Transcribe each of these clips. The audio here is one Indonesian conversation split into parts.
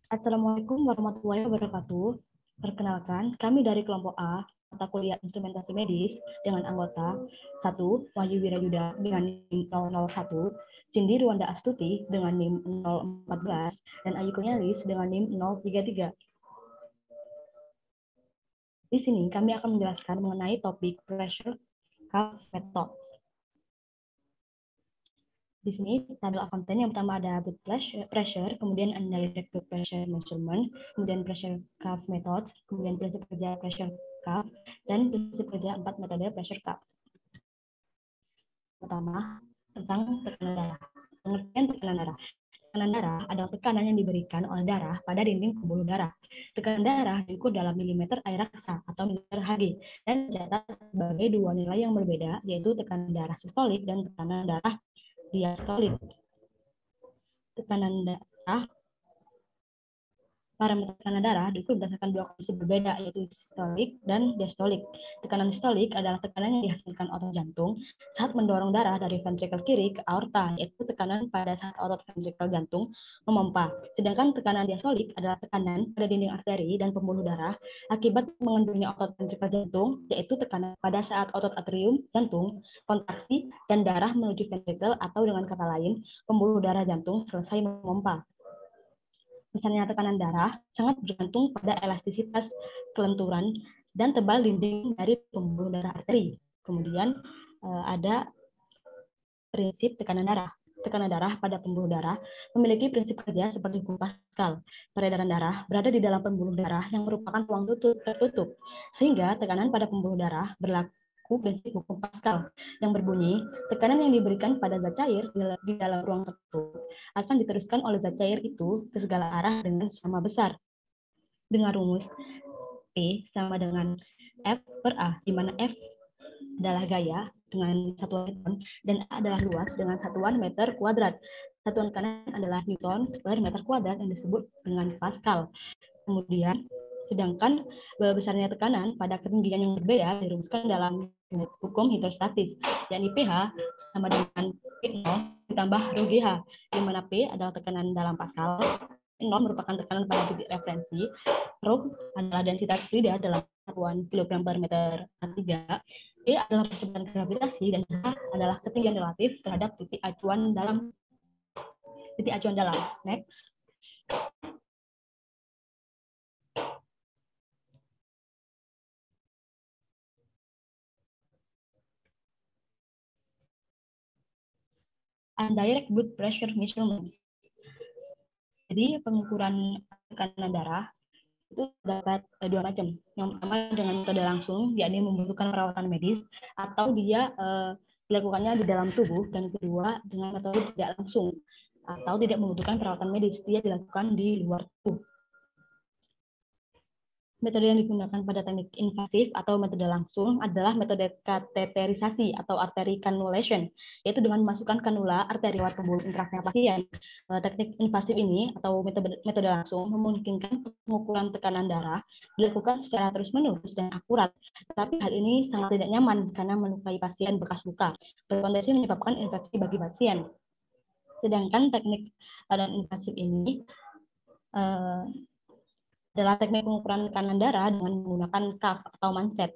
Assalamualaikum warahmatullahi wabarakatuh. Perkenalkan, kami dari kelompok A, mata kuliah instrumentasi medis dengan anggota 1. Wahyu Wirayuda dengan NIM 001, Cindy Ruanda Astuti dengan NIM 014, dan Ayu Kurnialis dengan NIM 033. Di sini kami akan menjelaskan mengenai topik pressure cuff methods. Di sini tabel konten yang pertama ada blood pressure, kemudian indirect blood pressure measurement, kemudian pressure cuff methods, kemudian prinsip kerja pressure cuff, dan prinsip kerja 4 metode pressure cuff. Pertama, tentang tekanan darah. Pengertian tekanan darah. Tekanan darah adalah tekanan yang diberikan oleh darah pada dinding pembuluh darah. Tekanan darah diukur dalam milimeter air raksa atau milimeter Hg dan dicatat sebagai dua nilai yang berbeda, yaitu tekanan darah sistolik dan tekanan darah diastolik. Tekanan darah, parameter tekanan darah diukur berdasarkan dua kondisi berbeda, yaitu sistolik dan diastolik. Tekanan sistolik adalah tekanan yang dihasilkan otot jantung saat mendorong darah dari ventrikel kiri ke aorta, yaitu tekanan pada saat otot ventrikel jantung memompa. Sedangkan tekanan diastolik adalah tekanan pada dinding arteri dan pembuluh darah akibat mengendurnya otot ventrikel jantung, yaitu tekanan pada saat otot atrium jantung kontraksi dan darah menuju ventrikel, atau dengan kata lain, pembuluh darah jantung selesai memompa. Misalnya tekanan darah sangat bergantung pada elastisitas kelenturan dan tebal dinding dari pembuluh darah arteri. Kemudian ada prinsip tekanan darah. Tekanan darah pada pembuluh darah memiliki prinsip kerja seperti hukum Pascal. Peredaran darah berada di dalam pembuluh darah yang merupakan ruang tertutup, sehingga tekanan pada pembuluh darah berlaku prinsip hukum Pascal yang berbunyi tekanan yang diberikan pada zat cair di dalam ruang tertutup akan diteruskan oleh zat cair itu ke segala arah dengan sama besar dengan rumus P sama dengan F per A, di mana F adalah gaya dengan satuan Newton dan A adalah luas dengan satuan meter kuadrat. Satuan kanan adalah Newton per meter kuadrat yang disebut dengan Pascal. Kemudian sedangkan besarnya tekanan pada ketinggian yang berbeda dirumuskan dalam hukum hidrostatis, yakni pH sama dengan P0 ditambah rho GH, di mana P adalah tekanan dalam Pascal, 0 merupakan tekanan pada titik referensi, rho adalah densitas fluida dalam satuan kilogram per meter 3, D adalah percepatan gravitasi, dan H adalah ketinggian relatif terhadap titik acuan dalam. Next. Indirect blood pressure measurement. Jadi pengukuran tekanan darah itu dapat dua macam. Yang pertama dengan metode langsung, yakni membutuhkan perawatan medis, atau dia dilakukannya di dalam tubuh, dan kedua dengan metode tidak langsung atau tidak membutuhkan perawatan medis, dia dilakukan di luar tubuh. Metode yang digunakan pada teknik invasif atau metode langsung adalah metode kateterisasi atau artery cannulation, yaitu dengan memasukkan kanula arteri lewat pembuluh intravena pasien. Teknik invasif ini atau metode langsung memungkinkan pengukuran tekanan darah dilakukan secara terus-menerus dan akurat, tetapi hal ini sangat tidak nyaman karena melukai pasien bekas luka, berpotensi menyebabkan infeksi bagi pasien. Sedangkan teknik invasif ini adalah teknik pengukuran tekanan darah dengan menggunakan cuff atau manset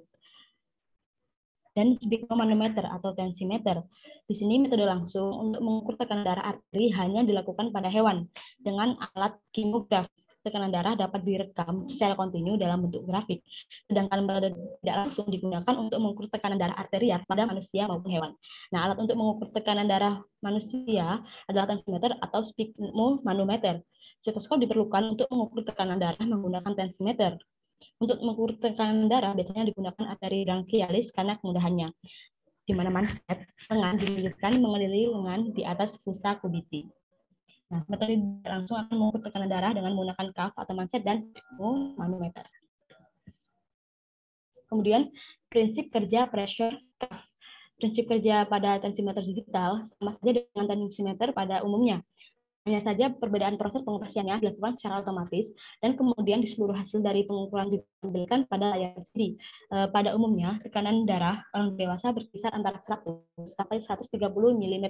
dan sphygmomanometer atau tensimeter. Di sini metode langsung untuk mengukur tekanan darah arteri hanya dilakukan pada hewan dengan alat kimograf. Tekanan darah dapat direkam secara kontinu dalam bentuk grafik. Sedangkan metode tidak langsung digunakan untuk mengukur tekanan darah arterial pada manusia maupun hewan. Nah, alat untuk mengukur tekanan darah manusia adalah tensimeter atau sphygmomanometer. Stetoskop diperlukan untuk mengukur tekanan darah menggunakan tensimeter. Untuk mengukur tekanan darah biasanya digunakan arteri branchialis karena kemudahannya, di mana manset lengan dilanjutkan mengelilingi lengan di atas fossa cubiti. Nah, metode langsung akan mengukur tekanan darah dengan menggunakan cuff atau manset dan manometer. Kemudian prinsip kerja pressure cuff. Prinsip kerja pada tensimeter digital sama saja dengan tensimeter pada umumnya. Hanya saja perbedaan proses pengoperasiannya dilakukan secara otomatis dan kemudian di seluruh hasil dari pengukuran ditampilkan pada layar LCD. Pada umumnya, tekanan darah orang dewasa berkisar antara 100 sampai 130 mm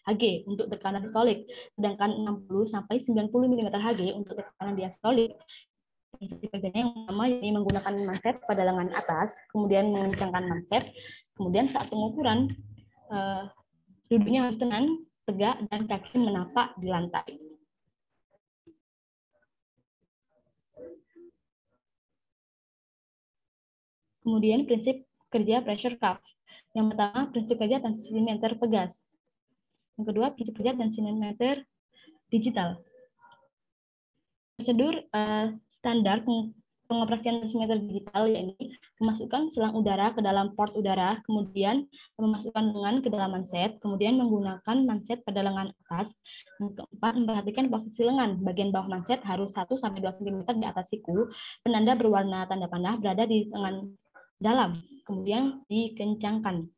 Hg untuk tekanan sistolik, sedangkan 60 sampai 90 mm Hg untuk tekanan diastolik. Kerjanya yang pertama ini menggunakan manset pada lengan atas, kemudian mengencangkan manset, kemudian saat pengukuran duduknya harus tenang, tegak, dan kaki menapak di lantai. Kemudian prinsip kerja pressure cuff. Yang pertama, prinsip kerja tensimeter pegas. Yang kedua, prinsip kerja tensimeter digital. Prosedur standar pengoperasian tensimeter digital yakni memasukkan selang udara ke dalam port udara, kemudian memasukkan lengan ke dalam manset, kemudian menggunakan manset pada lengan atas. Yang keempat, memperhatikan posisi lengan. Bagian bawah manset harus 1-2 cm di atas siku. Penanda berwarna tanda panah berada di lengan dalam, kemudian dikencangkan.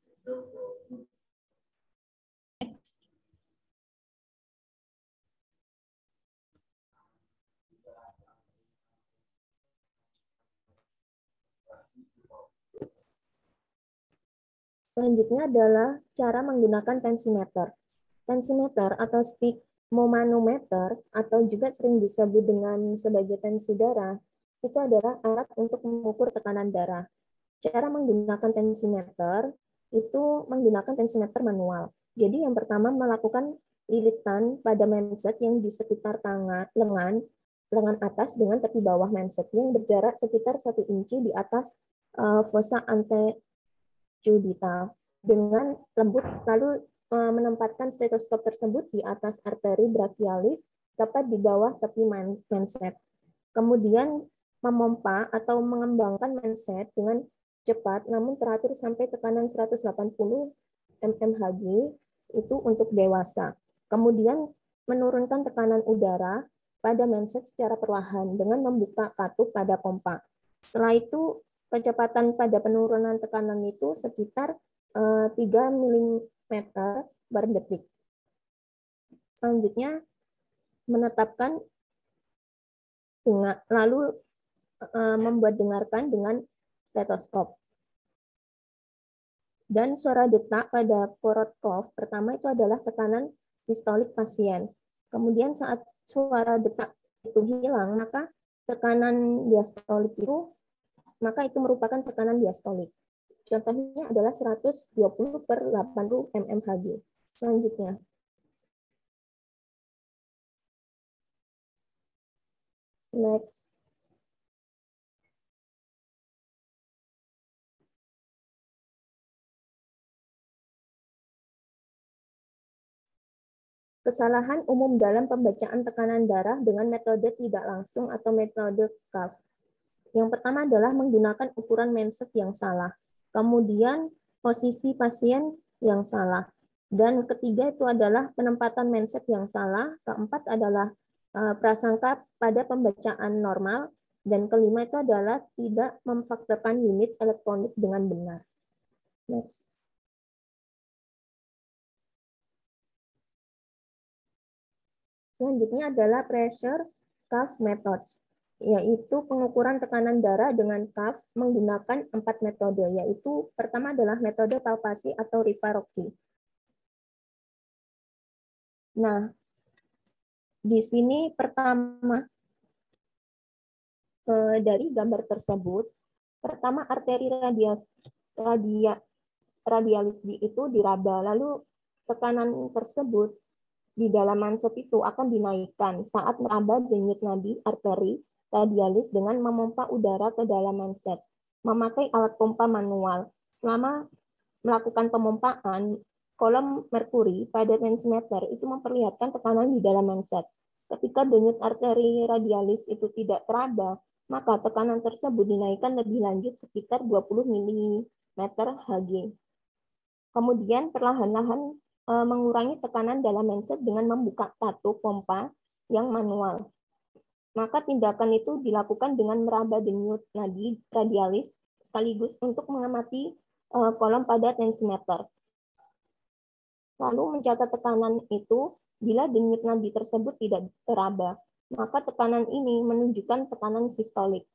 Selanjutnya adalah cara menggunakan tensimeter. Tensimeter atau sphygmomanometer atau juga sering disebut dengan sebagai tensi darah, itu adalah alat untuk mengukur tekanan darah. Cara menggunakan tensimeter itu menggunakan tensimeter manual. Jadi yang pertama melakukan lilitan pada manset yang di sekitar lengan atas dengan tepi bawah manset yang berjarak sekitar 1 inci di atas fossa antejudicial dengan lembut, lalu menempatkan stetoskop tersebut di atas arteri brachialis tepat di bawah tepi manset. Kemudian memompa atau mengembangkan manset dengan cepat namun teratur sampai tekanan 180 mmHg itu untuk dewasa. Kemudian menurunkan tekanan udara pada manset secara perlahan dengan membuka katup pada pompa. Setelah itu kecepatan pada penurunan tekanan itu sekitar 3 mm per detik. Selanjutnya menetapkan lalu membuat dengarkan dengan stetoskop. Dan suara detak pada Korotkoff pertama itu adalah tekanan sistolik pasien. Kemudian saat suara detak itu hilang, maka tekanan diastolik itu merupakan tekanan diastolik. Contohnya adalah 120/80 mmHg. Selanjutnya. Next. Kesalahan umum dalam pembacaan tekanan darah dengan metode tidak langsung atau metode cuff. Yang pertama adalah menggunakan ukuran manset yang salah. Kemudian posisi pasien yang salah. Dan ketiga itu adalah penempatan manset yang salah. Keempat adalah prasangka pada pembacaan normal. Dan kelima itu adalah tidak memfaktorkan unit elektronik dengan benar. Next. Selanjutnya adalah pressure cuff methods, yaitu pengukuran tekanan darah dengan cuff menggunakan 4 metode, yaitu pertama adalah metode palpasi atau Riva-Rocchi. Nah, di sini pertama dari gambar tersebut, pertama arteri radialis itu diraba, lalu tekanan tersebut di dalam manset itu akan dinaikkan saat meraba denyut nadi arteri radialis dengan memompa udara ke dalam manset, memakai alat pompa manual. Selama melakukan pemompaan, kolom merkuri pada tensimeter itu memperlihatkan tekanan di dalam manset. Ketika denyut arteri radialis itu tidak teraba, maka tekanan tersebut dinaikkan lebih lanjut sekitar 20 mm Hg. Kemudian perlahan-lahan mengurangi tekanan dalam manset dengan membuka katup pompa yang manual. Maka tindakan itu dilakukan dengan meraba denyut nadi radialis sekaligus untuk mengamati kolom pada tensimeter. Lalu mencatat tekanan itu Bila denyut nadi tersebut tidak teraba, maka tekanan ini menunjukkan tekanan sistolik.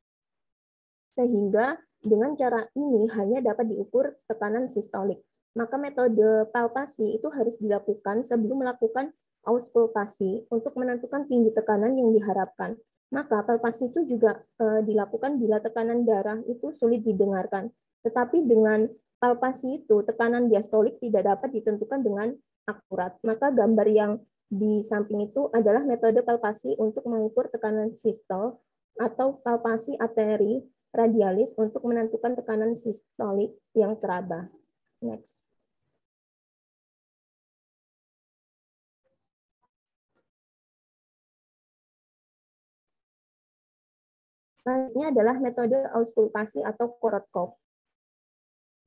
Sehingga dengan cara ini hanya dapat diukur tekanan sistolik. Maka metode palpasi itu harus dilakukan sebelum melakukan auskultasi untuk menentukan tinggi tekanan yang diharapkan. Maka palpasi itu juga dilakukan bila tekanan darah itu sulit didengarkan. Tetapi dengan palpasi itu tekanan diastolik tidak dapat ditentukan dengan akurat. Maka gambar yang di samping itu adalah metode palpasi untuk mengukur tekanan sistol atau palpasi arteri radialis untuk menentukan tekanan sistolik yang teraba. Next. Selanjutnya adalah metode auskultasi atau Korotkov.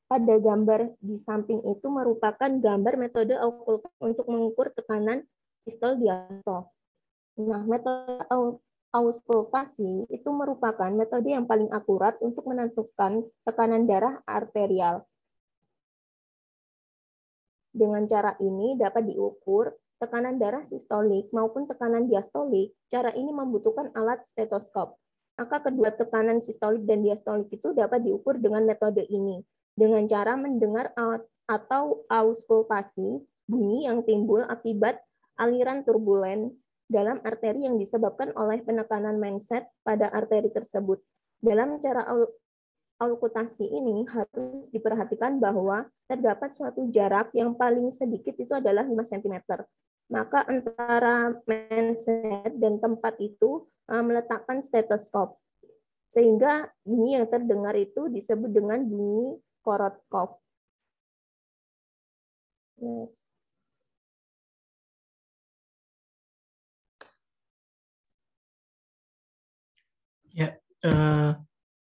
Pada gambar di samping itu merupakan gambar metode auskultasi untuk mengukur tekanan sistol diastol. Nah, metode auskultasi itu merupakan metode yang paling akurat untuk menentukan tekanan darah arterial. Dengan cara ini dapat diukur tekanan darah sistolik maupun tekanan diastolik. Cara ini membutuhkan alat stetoskop. Maka kedua tekanan sistolik dan diastolik itu dapat diukur dengan metode ini. Dengan cara mendengar atau auskultasi bunyi yang timbul akibat aliran turbulen dalam arteri yang disebabkan oleh penekanan mindset pada arteri tersebut. Dalam cara auskultasi ini harus diperhatikan bahwa terdapat suatu jarak yang paling sedikit itu adalah 5 cm. Maka antara mindset dan tempat itu meletakkan stetoskop. Sehingga bunyi yang terdengar itu disebut dengan bunyi Korotkov. Next. Ya,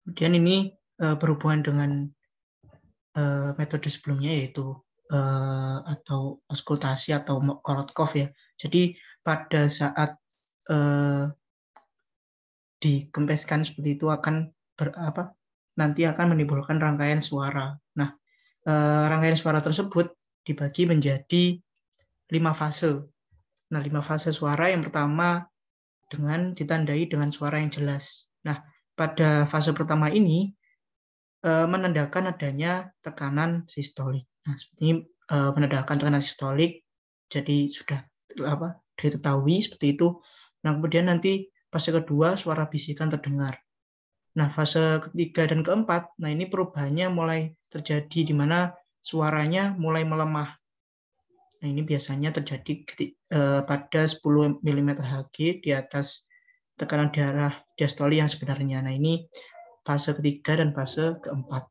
kemudian ini berhubungan dengan metode sebelumnya yaitu atau auskultasi atau Korotkov ya. Jadi pada saat dikempeskan seperti itu akan nanti akan menimbulkan rangkaian suara. Nah, rangkaian suara tersebut dibagi menjadi 5 fase. Nah, 5 fase suara yang pertama ditandai dengan suara yang jelas. Nah, pada fase pertama ini menandakan adanya tekanan sistolik. Nah, seperti ini menandakan tekanan sistolik, jadi sudah diketahui seperti itu. Nah, kemudian nanti fase kedua suara bisikan terdengar. Nah, fase ketiga dan keempat, nah ini perubahannya mulai terjadi di mana suaranya mulai melemah. Nah, ini biasanya terjadi pada 10 mm Hg di atas tekanan darah diastoli yang sebenarnya. Nah, ini fase ketiga dan fase keempat.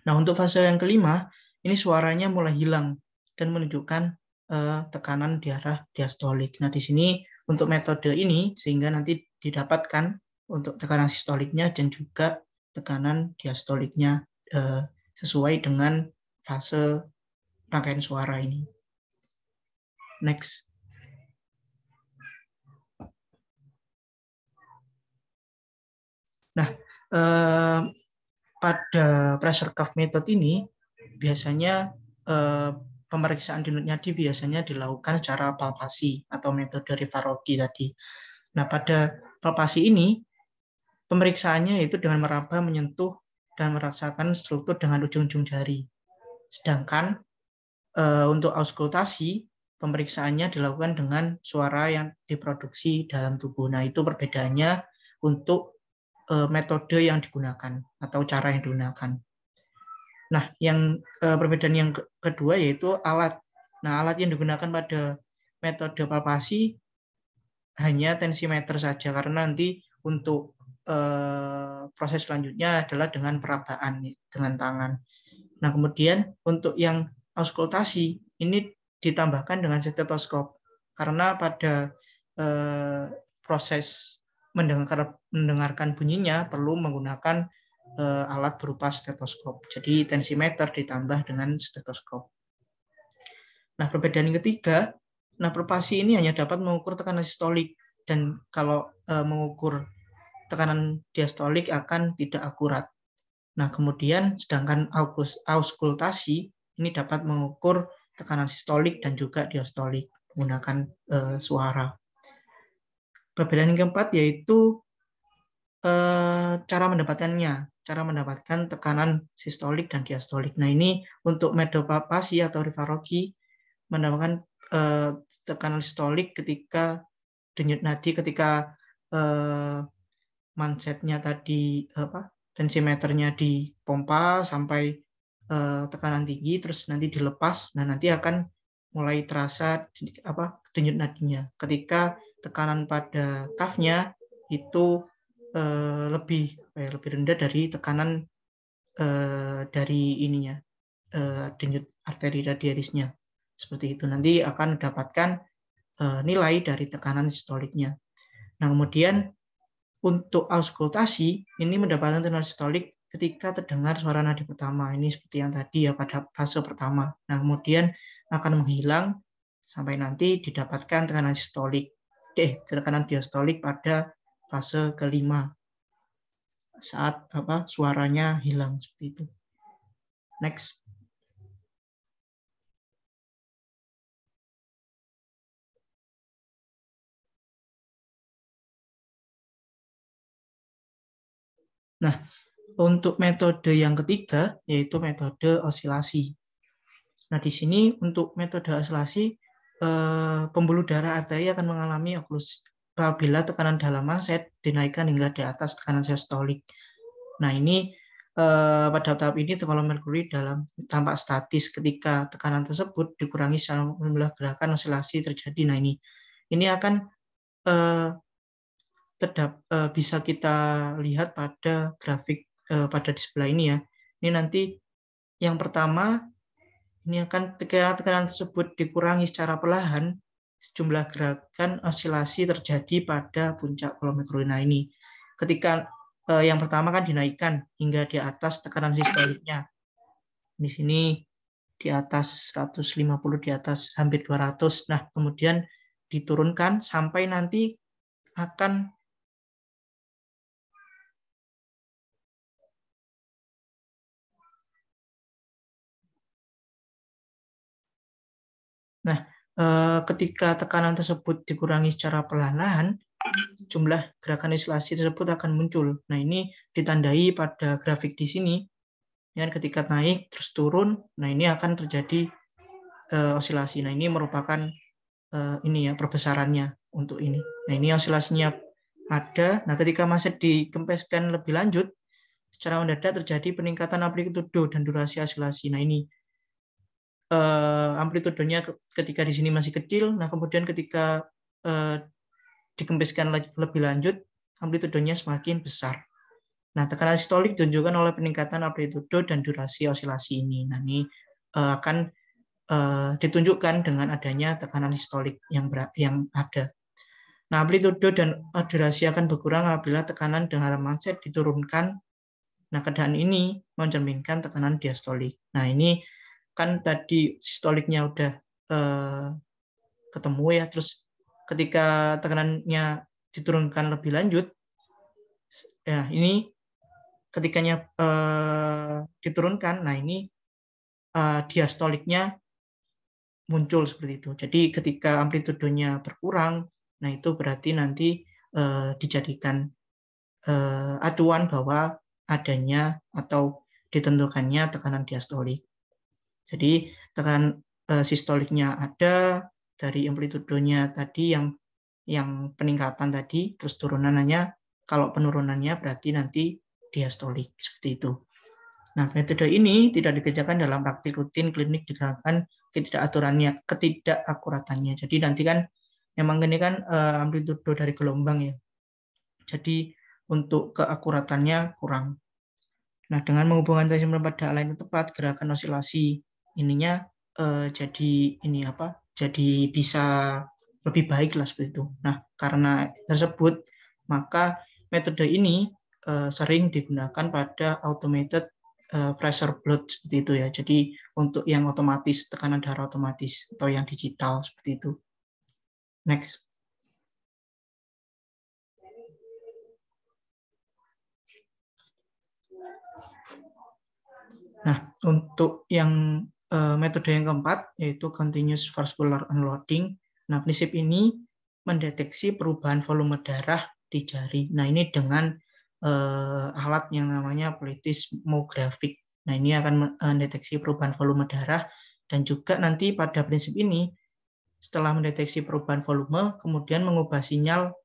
Nah, untuk fase yang kelima, ini suaranya mulai hilang dan menunjukkan tekanan darah diastolik. Nah, di sini untuk metode ini sehingga nanti didapatkan untuk tekanan sistoliknya dan juga tekanan diastoliknya sesuai dengan fase rangkaian suara ini. Next. Nah, pada pressure cuff method ini biasanya pemeriksaan denyut nadi biasanya dilakukan secara palpasi atau metode Rivaroki tadi. Nah, pada palpasi ini pemeriksaannya yaitu dengan meraba, menyentuh, dan merasakan struktur dengan ujung-ujung jari. Sedangkan untuk auskultasi, pemeriksaannya dilakukan dengan suara yang diproduksi dalam tubuh. Nah, itu perbedaannya untuk metode yang digunakan atau cara yang digunakan. Nah, yang perbedaan yang kedua yaitu alat. Nah, alat yang digunakan pada metode palpasi hanya tensimeter saja, karena nanti untuk proses selanjutnya adalah dengan perabaan dengan tangan. Nah, kemudian untuk yang auskultasi ini ditambahkan dengan stetoskop, karena pada proses mendengarkan bunyinya perlu menggunakan alat berupa stetoskop. Jadi tensimeter ditambah dengan stetoskop. Nah, perbedaan yang ketiga, nah palpasi ini hanya dapat mengukur tekanan sistolik, dan kalau mengukur tekanan diastolik akan tidak akurat. Nah, kemudian sedangkan auskultasi ini dapat mengukur tekanan sistolik dan juga diastolik. menggunakan suara. Perbedaan yang keempat yaitu cara mendapatkannya, cara mendapatkan tekanan sistolik dan diastolik. Nah, ini untuk medopapasi atau Rivaroki mendapatkan tekanan sistolik ketika denyut nadi, ketika mansetnya tadi tensimeternya dipompa sampai tekanan tinggi, terus nanti dilepas, nah nanti akan mulai terasa denyut nadinya. Ketika tekanan pada cuff-nya itu lebih rendah dari tekanan dari ininya denyut arteri radialisnya, seperti itu. Nanti akan mendapatkan nilai dari tekanan sistoliknya. Nah, kemudian untuk auskultasi ini mendapatkan tekanan sistolik ketika terdengar suara nadi pertama. Ini seperti yang tadi ya pada fase pertama. Nah, kemudian akan menghilang sampai nanti didapatkan tekanan tekanan diastolik pada fase kelima saat suaranya hilang, seperti itu. Next. Nah, untuk metode yang ketiga yaitu metode osilasi. Nah, di sini untuk metode osilasi pembuluh darah arteri akan mengalami oklusi apabila tekanan dalam manset dinaikkan hingga di atas tekanan sistolik. Nah, ini pada tahap ini tekanan merkuri dalam tampak statis ketika tekanan tersebut dikurangi secara jumlah gerakan osilasi terjadi. Nah, ini akan bisa kita lihat pada grafik pada di sebelah ini ya. Ini nanti yang pertama ini akan tekanan tersebut dikurangi secara perlahan, jumlah gerakan osilasi terjadi pada puncak kolom merkuri. Ini ketika yang pertama kan dinaikkan hingga di atas tekanan sistoliknya. Di sini di atas 150, di atas hampir 200. Nah, kemudian diturunkan sampai nanti akan ketika tekanan tersebut dikurangi secara perlahan, jumlah gerakan osilasi tersebut akan muncul. Nah, ini ditandai pada grafik di sini. Dan ketika naik terus turun, nah ini akan terjadi osilasi. Nah, ini merupakan ini ya perbesarannya untuk ini. Nah, ini osilasinya ada. Nah, ketika masih dikempeskan lebih lanjut, secara mendadak terjadi peningkatan amplitudo dan durasi osilasi. Nah, ini amplitudenya ketika di sini masih kecil, nah kemudian ketika dikempiskan lebih lanjut, amplitudenya semakin besar. Nah, tekanan sistolik ditunjukkan oleh peningkatan amplitudo dan durasi osilasi ini. Nah, ini akan ditunjukkan dengan adanya tekanan sistolik yang ada. Nah, amplitudo dan durasi akan berkurang apabila tekanan dalam manset diturunkan. Nah, keadaan ini mencerminkan tekanan diastolik. Nah, ini kan tadi sistoliknya udah ketemu ya, terus ketika tekanannya diturunkan lebih lanjut, ya ini ketikanya diturunkan, nah ini diastoliknya muncul seperti itu. Jadi ketika amplitudonya berkurang, nah itu berarti nanti dijadikan acuan bahwa adanya atau ditentukannya tekanan diastolik. Jadi tekanan sistoliknya ada dari amplitudonya tadi yang peningkatan tadi, terus turunannya, kalau penurunannya berarti nanti diastolik, seperti itu. Nah, metode ini tidak dikerjakan dalam praktik rutin klinik dikarenakan ketidakakuratannya. Jadi nanti kan memang ini kan amplitudo dari gelombang ya. Jadi untuk keakuratannya kurang. Nah, dengan menghubungkan tensimeter pada alat yang tepat, gerakan osilasi ininya jadi bisa lebih baik lah seperti itu. Nah, karena tersebut maka metode ini sering digunakan pada automated pressure blood seperti itu ya. Jadi untuk yang otomatis, tekanan darah otomatis atau yang digital seperti itu. Next. Nah, untuk yang metode yang keempat yaitu continuous vascular unloading. Nah, prinsip ini mendeteksi perubahan volume darah di jari. Nah, ini dengan alat yang namanya plethysmographic. Nah, ini akan mendeteksi perubahan volume darah, dan juga nanti pada prinsip ini setelah mendeteksi perubahan volume kemudian mengubah sinyal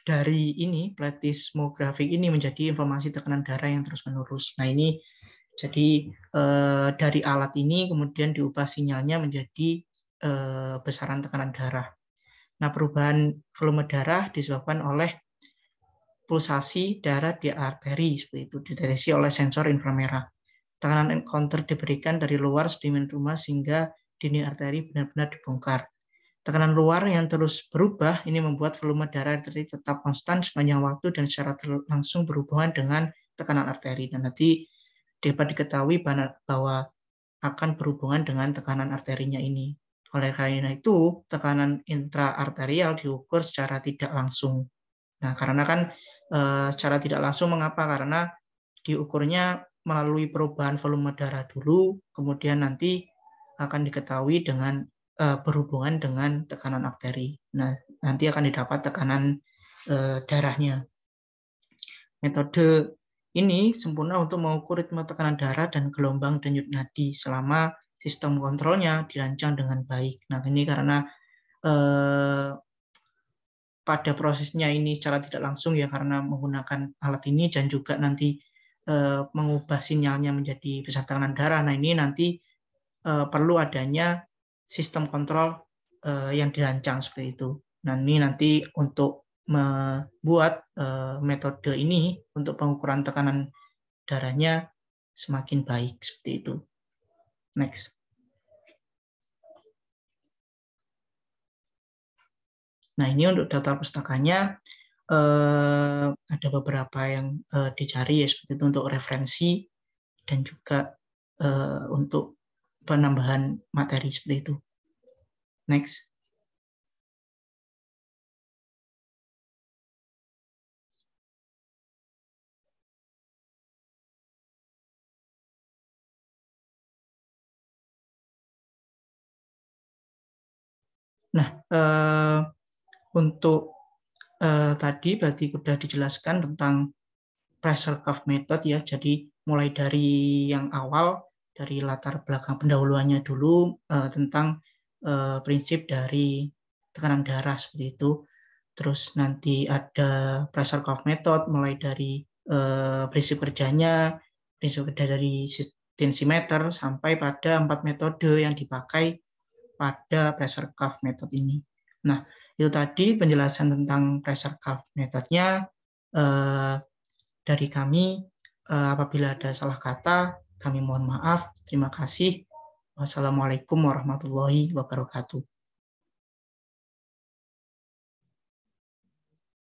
dari ini plethysmographic ini menjadi informasi tekanan darah yang terus-menerus. Nah, ini jadi dari alat ini kemudian diubah sinyalnya menjadi besaran tekanan darah. Nah, perubahan volume darah disebabkan oleh pulsasi darah di arteri, seperti itu dideteksi oleh sensor inframerah. Tekanan encounter diberikan dari luar sedimen rumah sehingga dinding arteri benar-benar dibongkar. Tekanan luar yang terus berubah ini membuat volume darah arteri tetap konstan sepanjang waktu dan secara langsung berhubungan dengan tekanan arteri. Dan nanti dapat diketahui bahwa akan berhubungan dengan tekanan arterinya ini. Oleh karena itu, tekanan intraarterial diukur secara tidak langsung. Nah, karena kan secara tidak langsung, mengapa? Karena diukurnya melalui perubahan volume darah dulu, kemudian nanti akan diketahui dengan berhubungan dengan tekanan arteri. Nah, nanti akan didapat tekanan darahnya. Metode ini sempurna untuk mengukur ritme tekanan darah dan gelombang denyut nadi selama sistem kontrolnya dirancang dengan baik. Nah, ini karena pada prosesnya ini secara tidak langsung ya, karena menggunakan alat ini dan juga nanti mengubah sinyalnya menjadi besar tekanan darah. Nah, ini nanti perlu adanya sistem kontrol yang dirancang seperti itu. Nah, ini nanti untuk membuat metode ini untuk pengukuran tekanan darahnya semakin baik seperti itu. Next. Nah, ini untuk data pustakanya ada beberapa yang dicari ya, seperti itu untuk referensi dan juga untuk penambahan materi seperti itu. Next. Nah, untuk tadi berarti sudah dijelaskan tentang pressure curve method ya. Jadi mulai dari yang awal, dari latar belakang pendahuluannya dulu tentang prinsip dari tekanan darah seperti itu. Terus nanti ada pressure curve method mulai dari prinsip kerjanya, prinsip kerja dari tensimeter sampai pada 4 metode yang dipakai pada pressure curve method ini. Nah, itu tadi penjelasan tentang pressure curve methodnya dari kami. Apabila ada salah kata, kami mohon maaf. Terima kasih. Wassalamualaikum warahmatullahi wabarakatuh.